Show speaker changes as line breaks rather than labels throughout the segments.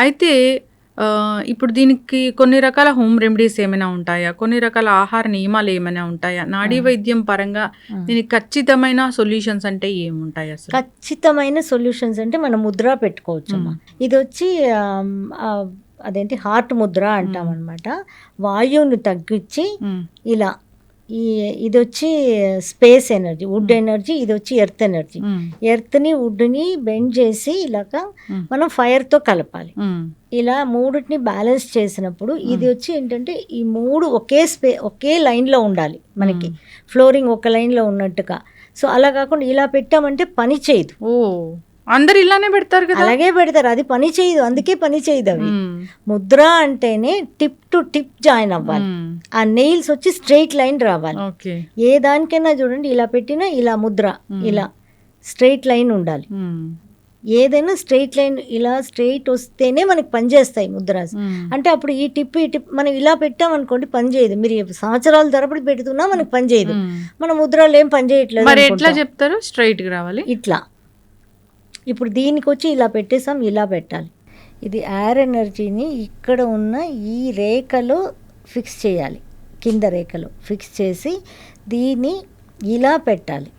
అయితే ఇప్పుడు దీనికి కొన్ని రకాల హోమ్ రెమెడీస్ ఏమైనా ఉంటాయా? కొన్ని రకాల ఆహార నియమాలు ఏమైనా ఉంటాయా? నాడీ వైద్యం పరంగా దీనికి ఖచ్చితమైన సొల్యూషన్స్ అంటే ఏముంటాయి అసలు?
ఖచ్చితమైన సొల్యూషన్స్ అంటే మనం ముద్ర పెట్టుకోవచ్చమ్మా. ఇది వచ్చి అదేంటి హార్ట్ ముద్ర అంటాం అనమాట. వాయువుని తగ్గించి ఇలా ఇది వచ్చి స్పేస్ ఎనర్జీ, వుడ్ ఎనర్జీ, ఇది వచ్చి ఎర్త్ ఎనర్జీ. ఎర్త్ని వుడ్ని బెండ్ చేసి ఇలాగా మనం ఫైర్తో కలపాలి. ఇలా మూడుని బ్యాలెన్స్ చేసినప్పుడు ఇది వచ్చి ఏంటంటే ఈ మూడు ఒకే లైన్లో ఉండాలి మనకి, ఫ్లోరింగ్ ఒక లైన్లో ఉన్నట్టుగా. సో అలా కాకుండా ఇలా పెట్టామంటే పని చేయదు.
అందరు ఇలానే పెడతారు కదా.
అలాగే పెడతారు, అది పని చేయదు, అందుకే పని చేయదు. అవి ముద్ర అంటేనే టిప్ టు టిప్ జాయిన్ అవ్వాలి. ఆ నెయిల్స్ వచ్చి స్ట్రైట్ లైన్ రావాలి. ఏ దానికైనా చూడండి, ఇలా పెట్టినా ఇలా ముద్ర ఇలా స్ట్రైట్ లైన్ ఉండాలి. ఏదైనా స్ట్రైట్ లైన్ ఇలా స్ట్రైట్ వస్తేనే మనకి పని చేస్తాయి ముద్రాస్. అంటే అప్పుడు ఈ టిప్ మనం ఇలా పెట్టామనుకోండి పని చేయదు. మీరు సంవత్సరాల తరబడి పెడుతున్నా మనకి పని చేయదు. మన ముద్రలు ఏం పని చేయట్లేదు.
మరి ఎట్లా చెప్తారు స్ట్రైట్ గా రావాలి?
ఇట్లా ఇప్పుడు దీనికి వచ్చి ఇలా పెట్టేసాం, ఇలా పెట్టాలి. ఇది ఎయిర్ ఎనర్జీని ఇక్కడ ఉన్న ఈ రేఖలో ఫిక్స్ చేయాలి, కింద రేఖలో ఫిక్స్ చేసి దీన్ని ఇలా పెట్టాలి.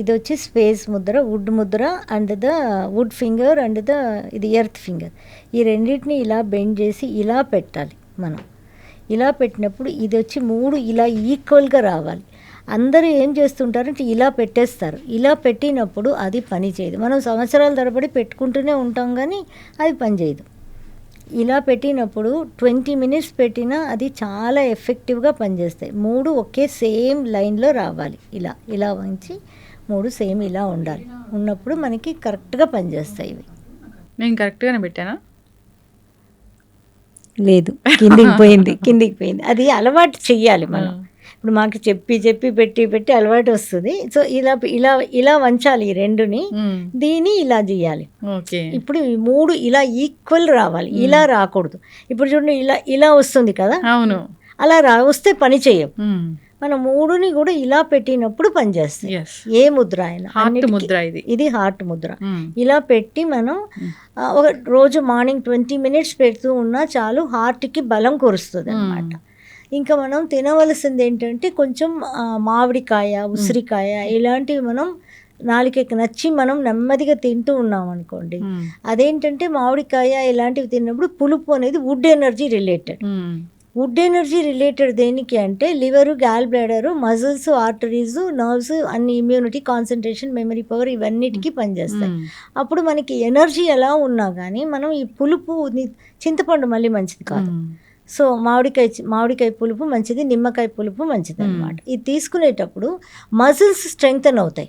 ఇది వచ్చి స్పేస్ ముద్ర, వుడ్ ముద్ర and the wood finger and the ఇది ఎర్త్ ఫింగర్. ఈ రెండింటిని ఇలా బెండ్ చేసి ఇలా పెట్టాలి. మనం ఇలా పెట్టినప్పుడు ఇది వచ్చి మూడు ఇలా ఈక్వల్గా రావాలి. అందరూ ఏం చేస్తుంటారంటే ఇలా పెట్టేస్తారు. ఇలా పెట్టినప్పుడు అది పని చేయదు. మనం సంవత్సరాల తరబడి పెట్టుకుంటూనే ఉంటాం కానీ అది పని చేయదు. ఇలా పెట్టినప్పుడు 20 minutes పెట్టినా అది చాలా ఎఫెక్టివ్గా పనిచేస్తాయి. మూడు ఒకే సేమ్ లైన్లో రావాలి. ఇలా ఇలా వంచి మూడు సేమ్ ఇలా ఉండాలి. ఉన్నప్పుడు మనకి కరెక్ట్గా పనిచేస్తాయి ఇవి.
నేను కరెక్ట్గానే పెట్టానా?
లేదు, కిందికి పోయింది. అది అలవాటు చెయ్యాలి మనం. ఇప్పుడు మాకు చెప్పి పెట్టి అలవాటు వస్తుంది. సో ఇలా వంచాలి ఈ రెండుని, దీన్ని ఇలా చేయాలి. ఇప్పుడు ఈ మూడు ఇలా ఈక్వల్ రావాలి, ఇలా రాకూడదు. ఇప్పుడు చూడండి ఇలా వస్తుంది కదా,
అవును,
అలా వస్తే పని చేయవు. మనం మూడుని కూడా ఇలా పెట్టినప్పుడు పనిచేస్తాయి. ఏ ముద్ర అయినా, ఇది హార్ట్ ముద్ర. ఇలా పెట్టి మనం ఒక రోజు మార్నింగ్ 20 minutes పెడుతూ ఉన్నా చాలు, హార్ట్కి బలం కురుస్తుంది అన్నమాట. ఇంకా మనం తినవలసింది ఏంటంటే కొంచెం మామిడికాయ, ఉసిరికాయ ఇలాంటివి మనం నాలుకకి నచ్చి మనం నెమ్మదిగా తింటూ ఉన్నాం అనుకోండి. అదేంటంటే మామిడికాయ ఇలాంటివి తిన్నప్పుడు పులుపు అనేది wood energy related. Wood energy related దేనికి అంటే liver, gall bladder, muscles, arteries, nerves అన్ని, ఇమ్యూనిటీ, కాన్సన్ట్రేషన్, మెమరీ పవర్ ఇవన్నిటికీ పనిచేస్తాయి. అప్పుడు మనకి ఎనర్జీ ఎలా ఉన్నా కానీ మనం ఈ పులుపు, చింతపండు మళ్ళీ మంచిది కాదు. సో మామిడికాయ పులుపు మంచిది, నిమ్మకాయ పులుపు మంచిది అనమాట. ఇది తీసుకునేటప్పుడు మజిల్స్ స్ట్రెంగ్తన్ అవుతాయి.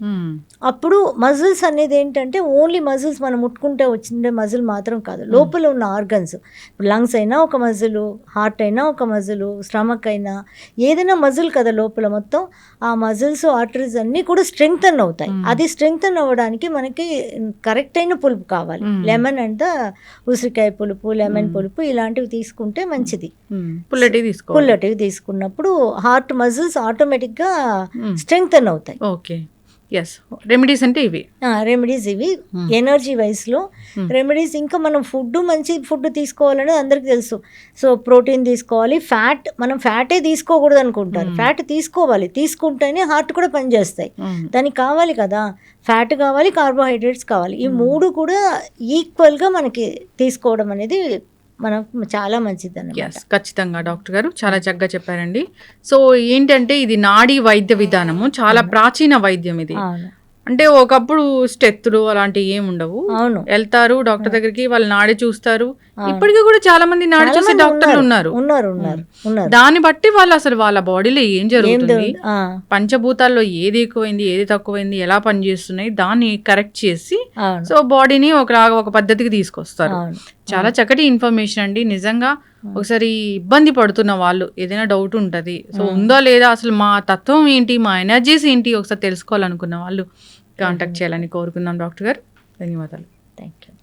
అప్పుడు మజిల్స్ అనేది ఏంటంటే ఓన్లీ మజిల్స్ మనం ముట్టుకుంటే వచ్చిండే మజిల్ మాత్రం కాదు, లోపల ఉన్న ఆర్గన్స్. ఇప్పుడు లంగ్స్ అయినా ఒక మజిల్, హార్ట్ అయినా ఒక మజిల్, స్టమక్ అయినా ఏదైనా మజిల్ కదా లోపల మొత్తం. ఆ మజిల్స్, ఆర్టరీస్ అన్నీ కూడా స్ట్రెంగ్తన్ అవుతాయి. అది స్ట్రెంగ్తన్ అవ్వడానికి మనకి కరెక్ట్ అయిన పులుపు కావాలి. లెమన్ అంటే ఉసిరికాయ పులుపు, లెమన్ పులుపు ఇలాంటివి తీసుకుంటే మంచిది. పుల్లటివి తీసుకున్నప్పుడు హార్ట్ మజిల్స్ ఆటోమేటిక్గా స్ట్రెంగ్తన్ అవుతాయి.
Okay, yes. రెమెడీస్ అంటే ఇవి,
రెమెడీస్ ఇవి ఎనర్జీ వైస్లో రెమెడీస్. ఇంకా మనం మంచి ఫుడ్ తీసుకోవాలని అందరికి తెలుసు. సో ప్రోటీన్ తీసుకోవాలి, మనం ఫ్యాటే తీసుకోకూడదు అనుకుంటారు. ఫ్యాట్ తీసుకోవాలి, తీసుకుంటేనే హార్ట్ కూడా పనిచేస్తాయి. దానికి కావాలి కదా, ఫ్యాట్ కావాలి, కార్బోహైడ్రేట్స్ కావాలి. ఈ మూడు కూడా ఈక్వల్గా మనకి తీసుకోవడం అనేది మనకు చాలా మంచిది అన్నమాట.
ఖచ్చితంగా డాక్టర్ గారు చాలా చక్కగా చెప్పారండి. సో ఏంటంటే ఇది నాడీ వైద్య విధానము చాలా ప్రాచీన వైద్యం ఇది. అంటే ఒకప్పుడు స్టెత్తులు అలాంటివి ఏమి ఉండవు.
అవును,
వెళ్తారు డాక్టర్ దగ్గరికి, వాళ్ళు నాడి చూస్తారు. ఇప్పటికీ కూడా చాలా మంది నాడి చూసే డాక్టర్లు ఉన్నారు. దాన్ని బట్టి వాళ్ళు అసలు వాళ్ళ బాడీలో ఏం జరుగుతుంది, పంచభూతాల్లో ఏది ఎక్కువైంది, ఏది తక్కువైంది, ఎలా పనిచేస్తున్నాయి దాన్ని కరెక్ట్ చేసి సో బాడీని ఒక పద్ధతికి తీసుకొస్తారు. చాలా చక్కటి ఇన్ఫర్మేషన్ అండి. నిజంగా ఒకసారి ఇబ్బంది పడుతున్న వాళ్ళు, ఏదైనా డౌట్ ఉంటుంది, సో ఉందా లేదా, అసలు మా తత్వం ఏంటి, మా ఎనర్జీస్ ఏంటి ఒకసారి తెలుసుకోవాలనుకున్న వాళ్ళు కాంటాక్ట్ చేయాలని కోరుకుందాం డాక్టర్ గారు. ధన్యవాదాలు.
Thank you.